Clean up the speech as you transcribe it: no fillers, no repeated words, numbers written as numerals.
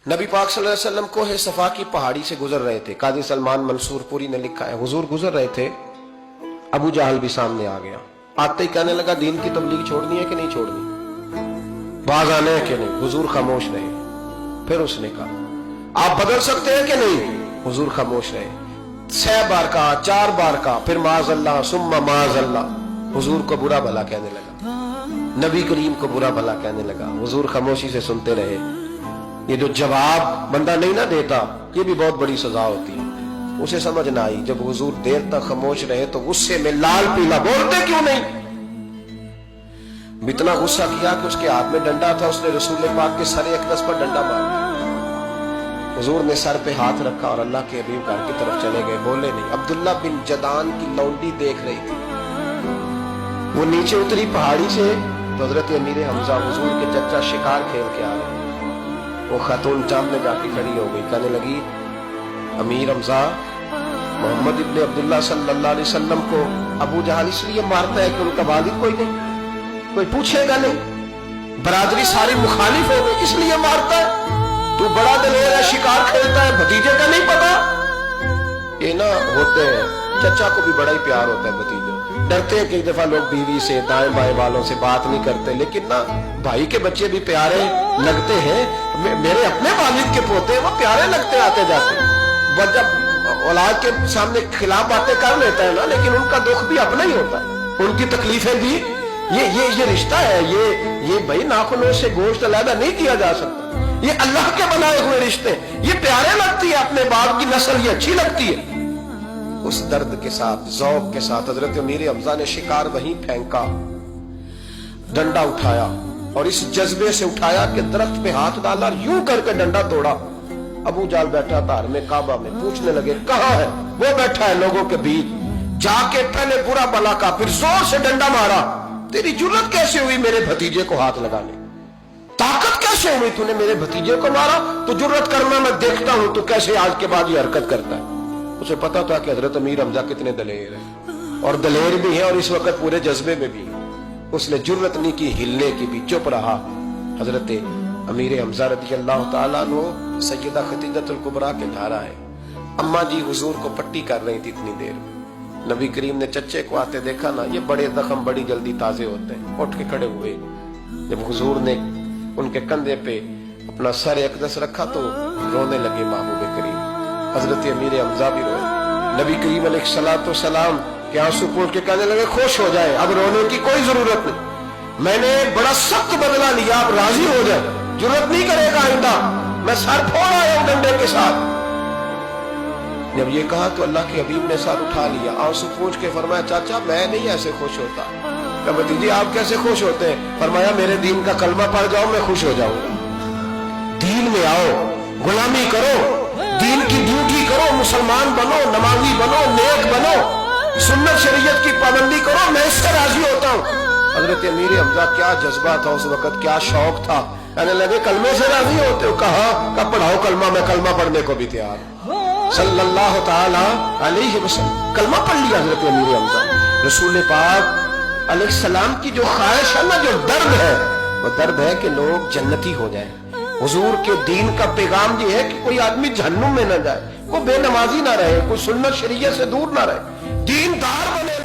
नबी पाक सल्लल्लाहु अलैहि वसल्लम कोहे सफा की पहाड़ी से गुजर रहे थे। काजी सलमान मंसूरपुरी ने लिखा है, हुजूर गुजर रहे थे, अबू जहल भी सामने आ गया। आते ही कहने लगा, दीन की तबलीग छोड़नी है कि नहीं छोड़नी, बाज आने है कि नहीं। हुजूर खामोश रहे। फिर उसने कहा, आप बदल सकते हैं कि नहीं। हुजूर खामोश रहे। 6 बार कहा, 4 बार कहा, फिर माज़अल्लाह सुम्मा माज़अल्लाह। हुजूर को बुरा भला कहने लगा, नबी करीम को बुरा भला कहने लगा। हुजूर खामोशी से सुनते रहे। ये जो जवाब बंदा नहीं ना देता, ये भी बहुत बड़ी सजा होती है। उसे समझ ना आई। जब हुजूर देर तक खामोश रहे तो गुस्से में लाल पीला, बोलते क्यों नहीं। इतना गुस्सा किया कि उसके हाथ में डंडा था, उसने रसूल पाक के सर अक़दस पर डंडा मारा। हुजूर ने सर पे हाथ रखा और अल्लाह के हबीब घर की तरफ चले गए, बोले नहीं। अब्दुल्ला बिन जदान की लौंडी देख रही थी। वो नीचे उतरी पहाड़ी से तो हजरत अमीर हमजा हुजूर के चचा शिकार खेल के आ रहे। वो खातून सामने जाके खड़ी हो गई, कहने लगी, अमीर हमजा, मोहम्मद इब्ने अब्दुल्ला सल्लल्लाहु अलैहि वसल्लम को अबू जहल इसलिए मारता है कि उनका वालिद कोई नहीं, कोई पूछेगा नहीं, बरादरी सारी मुखालिफ हो गई, इसलिए मारता है। तू बड़ा दलेर है, शिकार खेलता है, भतीजे का नहीं पता। ये ना होते हैं, चचा को भी बड़ा ही प्यार होता है भतीजे। डरते हैं कि एक दफा लोग बीवी से, दाएं बाएं वालों से बात नहीं करते, लेकिन ना भाई के बच्चे भी प्यारे लगते हैं। मेरे अपने वालिद के पोते वो प्यारे लगते आते जाते। वह जब औलाद के सामने खिलाफ बातें कर लेता है ना, लेकिन उनका दुख भी अपना ही होता है, उनकी तकलीफें भी। ये रिश्ता है, ये भाई नाखूनों से गोश्त अलग नहीं किया जा सकता। ये अल्लाह के बनाए हुए रिश्ते, ये प्यारे लगती है, अपने बाप की नस्ल ये अच्छी लगती है। उस दर्द के साथ, ज़ौक़ के साथ हजरत अमीर हमजा ने शिकार वहीं फेंका, डंडा उठाया और इस जज्बे से उठाया कि दरख्त पे हाथ डाला, यूं करके डंडा तोड़ा। अबू जाल बैठा था में काबा में, पूछने लगे, कहां है वो। बैठा है लोगों के बीच। जाके पहले बुरा भला का, फिर जोर से डंडा मारा। तेरी जुर्रत कैसे हुई मेरे भतीजे को हाथ लगाने, ताकत कैसे हुई तूने मेरे भतीजे को मारा। तो जुर्रत करना मैं देखता हूं तो कैसे आज के बाद ये हरकत करता है। उसे पता था कि हजरत अमीर हमजा कितने दलेर है, और दलेर भी है और इस वक्त पूरे जज्बे में भी। उसने जुर्रत नहीं की हिलने की भी, चुप रहा। हजरत अमीर हमजा रज़ी अल्लाह ताला अन्हु सैयदा खदीजतुल कुबरा के घर आए। अम्मा जी हुजूर को पट्टी कर रही थी इतनी देर। नबी करीम ने चच्चे को आते देखा ना, ये बड़े जख्म बड़ी जल्दी ताजे होते हैं। उठ के खड़े हुए। जब हुजूर ने उनके कंधे पे अपना सर अक़दस रखा तो रोने लगे महबूब करीम। हजरत अमीर हमजा भी रोए। नबी करीम अलैहिस्सलातु वस्सलाम के आंसू पोंछ के कहने लगे, खुश हो जाए, अब रोने की कोई जरूरत नहीं, मैंने बड़ा सख्त बदला लिया, आप राजी हो जाए, जरूरत नहीं करेगा आइंदा, मैं सर फोड़ आया हूं डंडे के साथ। जब ये कहा तो अल्लाह के हबीब ने सर उठा लिया, आंसू पोंछ के फरमाया, चाचा मैं नहीं ऐसे खुश होता। कहा, भतीजी आप कैसे खुश होते हैं। फरमाया, मेरे दीन का कलमा पढ़ जाओ, मैं खुश हो जाऊंगा। दीन में आओ, गुलामी करो, दीन की ड्यूटी करो, मुसलमान बनो, नमाजी बनो, नेक बनो, सुन्नत शरीयत की पाबंदी करो, मैं इससे राजी होता हूँ। हजरत अमीर हमजा क्या जज्बा था उस वक्त, क्या शौक था। कहने लगे, कलमे से राजी होते हो। कहा, पढ़ाओ कलमा, मैं कलमा पढ़ने को भी तैयार हूं। सल्लल्लाहु ताला अलैहि वसल्लम कलमा पढ़ लिया हजरत अमीर हमजा। रसूल पाक अलैहिस्सलाम की जो ख्वाहिश है ना, जो दर्द है, वो दर्द है कि लोग जन्नती हो जाए। हुजूर के दीन का पैगाम ये है कि कोई आदमी जहन्नुम में न जाए, कोई बेनमाजी ना रहे, कोई सुन्नत शरीयत से दूर ना रहे, दीनदार बने।